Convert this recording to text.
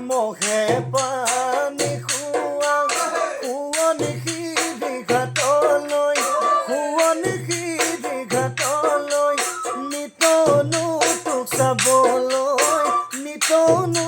মহে পানী খোৱা সোৱনি সিৰি ঘাটলৈ সোৱনি সিৰি ঘাটলৈ নিতনো তোক চাবলৈ নিতনো